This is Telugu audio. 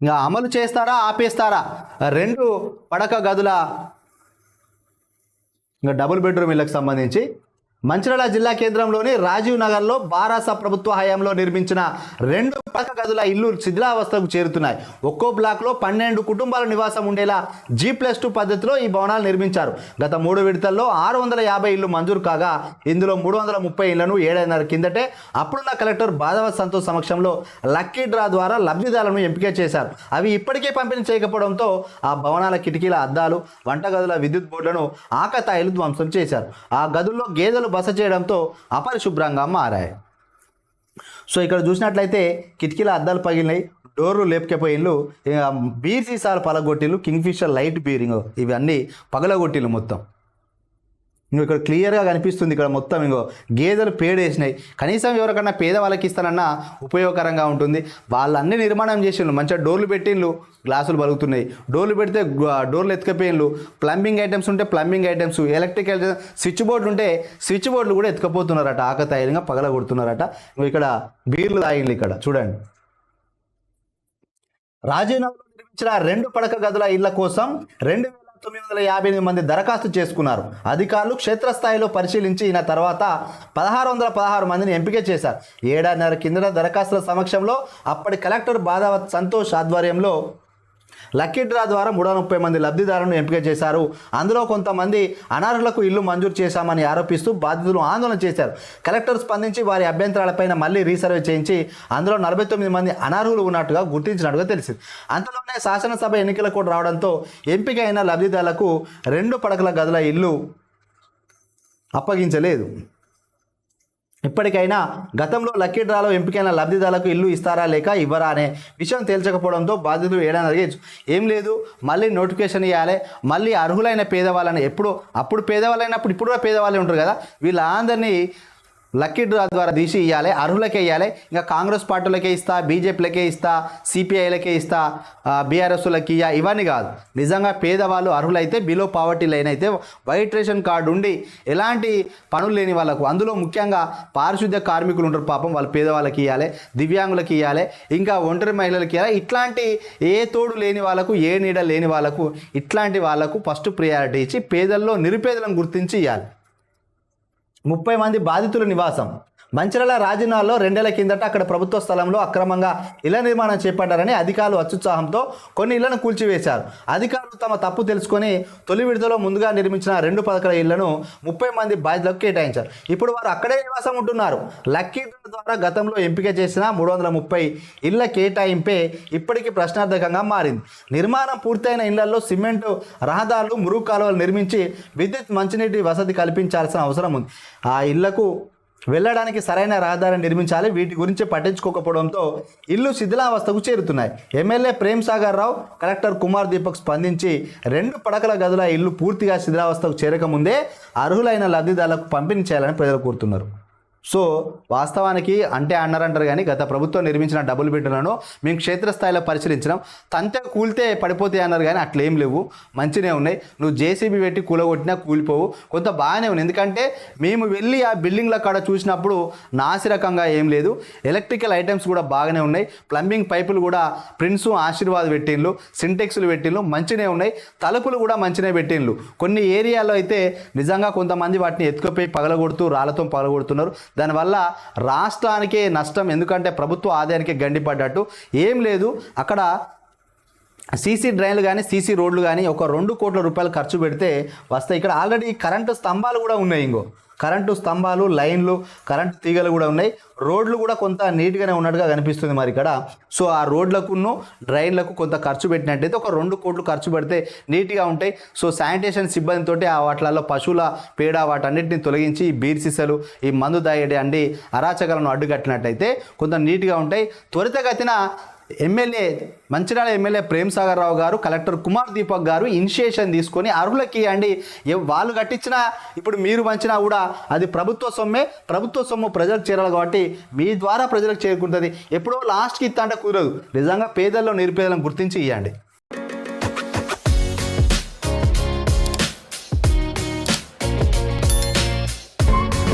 ఇంకా అమలు చేస్తారా ఆపేస్తారా? 2 పడక గదుల ఇంకా డబుల్ బెడ్రూమ్ ఇళ్లకు సంబంధించి మంచిర్యాల జిల్లా కేంద్రంలోని రాజీవ్ నగర్లో బారాస ప్రభుత్వ హయాంలో నిర్మించిన 2 పడక గదుల ఇల్లు శిథిలావస్థకు చేరుతున్నాయి. ఒక్కో బ్లాక్లో 12 కుటుంబాల నివాసం ఉండేలా G+2 పద్ధతిలో ఈ భవనాలు నిర్మించారు. గత 3 విడతల్లో 650 ఇళ్లు మంజూరు కాగా ఇందులో 330 ఇళ్లను ఏడాదిన్నర కిందటే అప్పుడున్న కలెక్టర్ బాధవ సంతోష్ సమక్షంలో లక్కీ డ్రా ద్వారా లబ్ధిదారులను ఎంపిక చేశారు. అవి ఇప్పటికే పంపిణీ చేయకపోవడంతో ఆ భవనాల కిటికీల అద్దాలు, వంటగదుల విద్యుత్ బోర్డులను ఆకతాయిలు ధ్వంసం చేశారు. ఆ గదుల్లో గేదెలు బస చేయడంతో అపరిశుభ్రంగా మారాయి. సో ఇక్కడ చూసినట్లయితే కిటికీల అద్దాలు పగిలినాయి, డోర్లు లేపుకపోయిళ్ళు, బీర్ సీసాలు పలగొట్టిళ్ళు, కింగ్ఫిషర్ లైట్ బీరింగ్ ఇవన్నీ పగలగొట్టిళ్ళు మొత్తం. ఇంకో ఇక్కడ క్లియర్గా కనిపిస్తుంది. ఇక్కడ మొత్తం ఇంకో గేదెలు పేడేసినాయి. కనీసం ఎవరికన్నా పేదవాళ్ళకి ఇస్తానన్నా ఉపయోగకరంగా ఉంటుంది. వాళ్ళన్నీ నిర్మాణం చేసిండ్రు, మంచిగా డోర్లు పెట్టిండ్రు, గ్లాసులు పలుకుతున్నాయి. డోర్లు పెడితే డోర్లు ఎత్తుకపోయిండ్రు. ప్లంబింగ్ ఐటమ్స్ ఉంటే ప్లంబింగ్ ఐటమ్స్, ఎలక్ట్రికల్ స్విచ్ బోర్డులు ఉంటే స్విచ్ బోర్డులు కూడా ఎత్తుకపోతున్నారట, ఆకతాయిలుగా పగల కొడుతున్నారట. ఇక్కడ బీర్లు తాగిండ్రు. ఇక్కడ చూడండి, రాజీవ్ నగర్లో నిర్మించిన 2 పడక గదుల ఇళ్ల కోసం 2,958 మంది దరఖాస్తు చేసుకున్నారు. అధికారులు క్షేత్రస్థాయిలో పరిశీలించి తర్వాత 1,616 మందిని ఎంపిక చేశారు. ఏడాదిన్నర కిందట దరఖాస్తుల సమక్షంలో అప్పటి కలెక్టర్ బాధవ సంతోష్ ఆధ్వర్యంలో లక్కీ డ్రా ద్వారా 330 మంది లబ్ధిదారులను ఎంపిక చేశారు. అందులో కొంతమంది అనర్హులకు ఇల్లు మంజూరు చేశామని ఆరోపిస్తూ బాధితులు ఆందోళన చేశారు. కలెక్టర్ స్పందించి వారి అభ్యంతరాలపైన మళ్ళీ రీసర్వే చేయించి అందులో 49 మంది అనర్హులు ఉన్నట్టుగా గుర్తించినట్టుగా తెలిసింది. అంతలోనే శాసనసభ ఎన్నికల కోడ్ రావడంతో ఎంపికైన లబ్ధిదారులకు 2 పడకల గదుల ఇల్లు అప్పగించలేదు. ఇప్పటికైనా గతంలో లక్కీ డ్రాలో ఎంపికైన లబ్ధిదారులకు ఇల్లు ఇస్తారా లేక ఇవ్వరా అనే విషయం తేల్చకపోవడంతో బాధితులు ఏడాది ఏం లేదు, మళ్ళీ నోటిఫికేషన్ ఇవ్వాలి, మళ్ళీ అర్హులైన పేదవాళ్ళని అప్పుడు పేదవాళ్ళైనప్పుడు ఇప్పుడు కూడా పేదవాళ్ళే ఉంటారు కదా, వీళ్ళందరినీ లక్కీ డ్రా ద్వారా తీసి ఇవ్వాలి, అర్హులకే ఇవ్వాలి. ఇంకా కాంగ్రెస్ పార్టీలకే ఇస్తా, బీజేపీలకే ఇస్తా, సిపిఐలకే ఇస్తా, బీఆర్ఎస్లకి ఇవన్నీ కాదు. నిజంగా పేదవాళ్ళు అర్హులైతే, బిలో పావర్టీ లైన్ అయితే, వైట్ రేషన్ కార్డు ఉండి ఎలాంటి పనులు లేని వాళ్ళకు, అందులో ముఖ్యంగా పారిశుద్ధ్య కార్మికులు ఉంటారు పాపం, వాళ్ళు పేదవాళ్ళకి ఇవ్వాలి, దివ్యాంగులకి ఇవ్వాలి, ఇంకా ఒంటరి మహిళలకి ఇవ్వాలి. ఇట్లాంటి ఏ తోడు లేని వాళ్ళకు, ఏ నీడ లేని వాళ్ళకు, ఇట్లాంటి వాళ్ళకు ఫస్ట్ ప్రియారిటీ ఇచ్చి పేదల్లో నిరుపేదలను గుర్తించి ఇవ్వాలి. 30 మంది బాధితుల నివాసం మంచిర్యాల రాజీనగర్లో 2 ఏళ్ల కిందట అక్కడ ప్రభుత్వ స్థలంలో అక్రమంగా ఇళ్ల నిర్మాణం చేపట్టారని అధికారులు అత్యుత్సాహంతో కొన్ని ఇళ్లను కూల్చివేశారు. అధికారులు తమ తప్పు తెలుసుకొని తొలి విడతలో ముందుగా నిర్మించిన 2 పడకల ఇళ్లను 30 మంది బాధితులకు కేటాయించారు. ఇప్పుడు వారు అక్కడే నివాసం ఉంటున్నారు. లక్కీ డ్రా ద్వారా గతంలో ఎంపిక చేసిన 330 ఇళ్ల కేటాయింపే ఇప్పటికీ ప్రశ్నార్థకంగా మారింది. నిర్మాణం పూర్తయిన ఇళ్లలో సిమెంటు రహదారులు, మురుగు కాలువలు నిర్మించి విద్యుత్, మంచినీటి వసతి కల్పించాల్సిన అవసరం ఉంది. ఆ ఇళ్లకు వెళ్ళడానికి సరైన రహదారిని నిర్మించాలి. వీటి గురించి పట్టించుకోకపోవడంతో ఇల్లు శిథిలావస్థకు చేరుతున్నాయి. ఎమ్మెల్యే ప్రేమ్ సాగర్ రావు, కలెక్టర్ కుమార్ దీపక్ స్పందించి 2 పడకల గదుల ఇల్లు పూర్తిగా శిథిలావస్థకు చేరకముందే అర్హులైన లబ్ధిదారులకు పంపిణీ చేయాలని ప్రజలు కోరుతున్నారు. సో వాస్తవానికి అన్నారంటారు కానీ గత ప్రభుత్వం నిర్మించిన డబుల్ బెడ్రూమ్లను మేము క్షేత్రస్థాయిలో పరిశీలించినాం. తంతె కూలితే పడిపోతాయి అన్నారు కానీ అట్లేం లేవు, మంచినే ఉన్నాయి. నువ్వు జేసీబీ పెట్టి కూలగొట్టినా కూలిపోవు, కొంత బాగానే ఉంది. ఎందుకంటే మేము వెళ్ళి ఆ బిల్డింగ్ల కాడ చూసినప్పుడు నాసిరకంగా ఏం లేదు. ఎలక్ట్రికల్ ఐటమ్స్ కూడా బాగానే ఉన్నాయి. ప్లంబింగ్ పైపులు కూడా ప్రిన్స్, ఆశీర్వాద్ పెట్టిండ్లు, సింటెక్స్లు పెట్టిండ్లు, మంచినే ఉన్నాయి. తలుపులు కూడా మంచినే పెట్టిండ్లు. కొన్ని ఏరియాలో అయితే నిజంగా కొంతమంది వాటిని ఎత్తుకుపోయి పగలగొడుతూ రాళ్లతో పగలగొడుతున్నారు. దానివల్ల రాష్ట్రానికే నష్టం. ఎందుకంటే ప్రభుత్వ ఆదాయానికి గండిపడ్డట్టు ఏం లేదు. అక్కడ సీసీ డ్రైన్లు కానీ, సీసీ రోడ్లు కానీ ఒక 2 కోట్ల రూపాయలు ఖర్చు పెడితే వస్తాయి. ఇక్కడ ఆల్రెడీ కరెంటు స్తంభాలు కూడా ఉన్నాయి. కరెంటు స్తంభాలు, లైన్లు, కరెంటు తీగలు కూడా ఉన్నాయి. రోడ్లు కూడా కొంత నీట్గానే ఉన్నట్టుగా కనిపిస్తుంది మరి ఇక్కడ. సో ఆ రోడ్లకును డ్రైన్లకు కొంత ఖర్చు పెట్టినట్టయితే ఒక 2 కోట్లు ఖర్చు పెడితే నీట్గా ఉంటాయి. సో శానిటేషన్ సిబ్బందితో ఆ వాటిలలో పశువుల పేడ వాటన్నిటిని తొలగించి ఈ బీర్ సీసాలు, ఈ మందు దాయడి అండి అరాచకాలను అడ్డుకట్టినట్టయితే కొంత నీట్గా ఉంటాయి. త్వరితగతిన మంచిర్యాల ఎమ్మెల్యే ప్రేమ్ సాగర్ రావు గారు, కలెక్టర్ కుమార్ దీపక్ గారు ఇనిషియేషన్ తీసుకొని అర్హులకి అండి, వాళ్ళు కట్టించినా ఇప్పుడు మీరు పంచినా కూడా అది ప్రభుత్వ సొమ్మే. ప్రభుత్వ సొమ్ము ప్రజలకు చేరాలి కాబట్టి మీ ద్వారా ప్రజలకు చేరుకుంటుంది. ఎప్పుడో లాస్ట్కి ఇస్తా అంటే కుదరదు. నిజంగా పేదల్లో నిరుపేదలను గుర్తించి ఇవ్వండి.